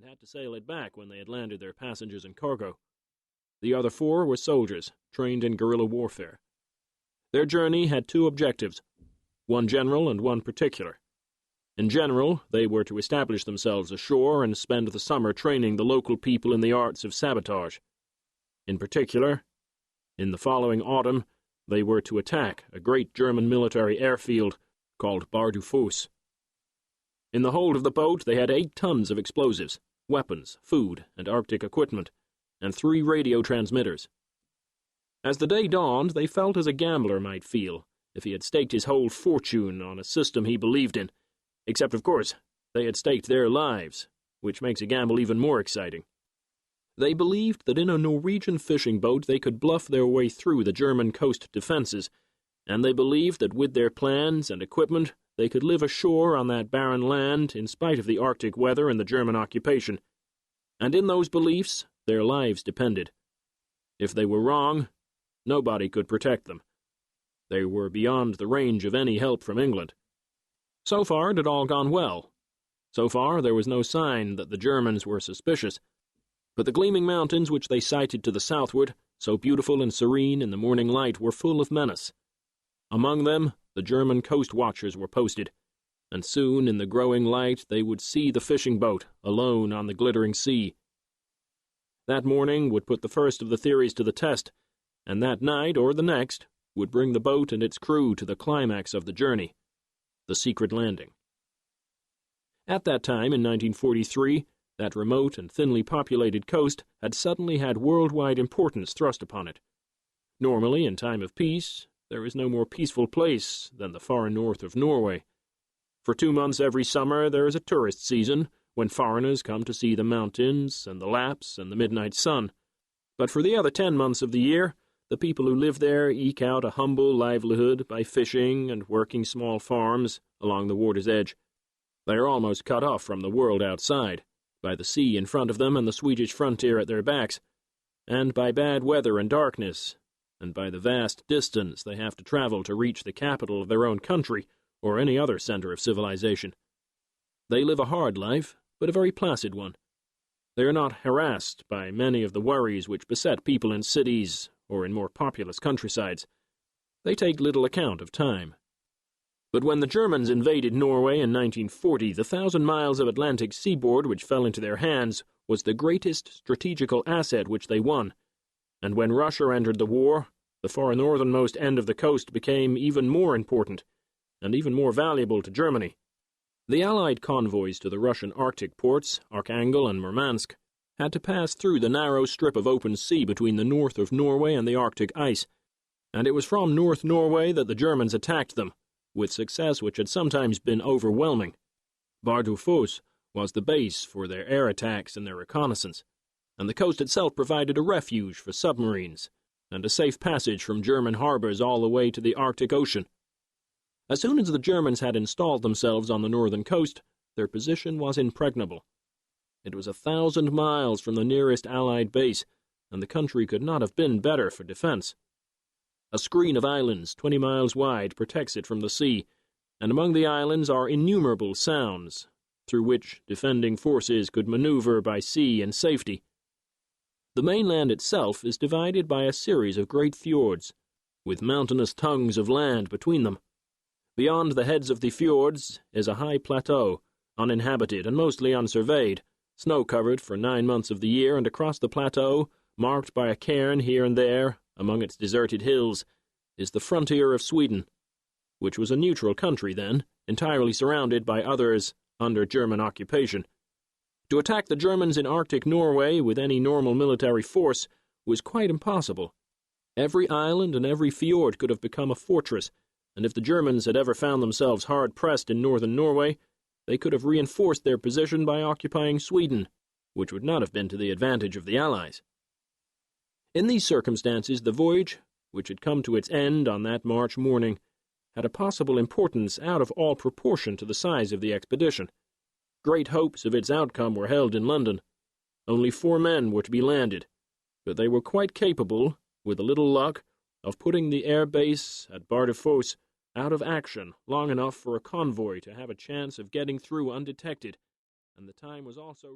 and had to sail it back when they had landed their passengers and cargo. The other 4 were soldiers, trained in guerrilla warfare. Their journey had 2 objectives, one general and one particular. In general, they were to establish themselves ashore and spend the summer training the local people in the arts of sabotage. In particular, in the following autumn, they were to attack a great German military airfield called Baalsrud. In the hold of the boat they had 8 tons of explosives, weapons, food, and Arctic equipment, and 3 radio transmitters. As the day dawned, they felt as a gambler might feel if he had staked his whole fortune on a system he believed in, except, of course, they had staked their lives, which makes a gamble even more exciting. They believed that in a Norwegian fishing boat they could bluff their way through the German coast defenses, and they believed that with their plans and equipment they could live ashore on that barren land in spite of the Arctic weather and the German occupation. And in those beliefs their lives depended. If they were wrong, nobody could protect them. They were beyond the range of any help from England. So far it had all gone well. So far there was no sign that the Germans were suspicious. But the gleaming mountains which they sighted to the southward, so beautiful and serene in the morning light, were full of menace. Among them the German coast watchers were posted, and soon in the growing light they would see the fishing boat alone on the glittering sea. That morning would put the first of the theories to the test, and that night or the next would bring the boat and its crew to the climax of the journey, the secret landing. At that time, in 1943, that remote and thinly populated coast had suddenly had worldwide importance thrust upon it. Normally, in time of peace, there is no more peaceful place than the far north of Norway. For 2 months every summer there is a tourist season, when foreigners come to see the mountains and the Lapps and the midnight sun. But for the other 10 months of the year, the people who live there eke out a humble livelihood by fishing and working small farms along the water's edge. They are almost cut off from the world outside, by the sea in front of them and the Swedish frontier at their backs, and by bad weather and darkness, and by the vast distance they have to travel to reach the capital of their own country or any other center of civilization. They live a hard life, but a very placid one. They are not harassed by many of the worries which beset people in cities or in more populous countrysides. They take little account of time. But when the Germans invaded Norway in 1940, the 1,000 miles of Atlantic seaboard which fell into their hands was the greatest strategical asset which they won, and when Russia entered the war, the far northernmost end of the coast became even more important, and even more valuable to Germany. The Allied convoys to the Russian Arctic ports, Archangel and Murmansk, had to pass through the narrow strip of open sea between the north of Norway and the Arctic ice, and it was from North Norway that the Germans attacked them, with success which had sometimes been overwhelming. Baalsrud was the base for their air attacks and their reconnaissance, and the coast itself provided a refuge for submarines, and a safe passage from German harbors all the way to the Arctic Ocean. As soon as the Germans had installed themselves on the northern coast, their position was impregnable. It was 1,000 miles from the nearest Allied base, and the country could not have been better for defense. A screen of islands 20 miles wide protects it from the sea, and among the islands are innumerable sounds, through which defending forces could maneuver by sea in safety. The mainland itself is divided by a series of great fjords, with mountainous tongues of land between them. Beyond the heads of the fjords is a high plateau, uninhabited and mostly unsurveyed, snow-covered for 9 months of the year, and across the plateau, marked by a cairn here and there, among its deserted hills, is the frontier of Sweden, which was a neutral country then, entirely surrounded by others under German occupation. To attack the Germans in Arctic Norway with any normal military force was quite impossible. Every island and every fjord could have become a fortress, and if the Germans had ever found themselves hard-pressed in northern Norway, they could have reinforced their position by occupying Sweden, which would not have been to the advantage of the Allies. In these circumstances, the voyage, which had come to its end on that March morning, had a possible importance out of all proportion to the size of the expedition. Great hopes of its outcome were held in London. Only 4 men were to be landed, but they were quite capable, with a little luck, of putting the air base at Baalsrud out of action long enough for a convoy to have a chance of getting through undetected, and the time was also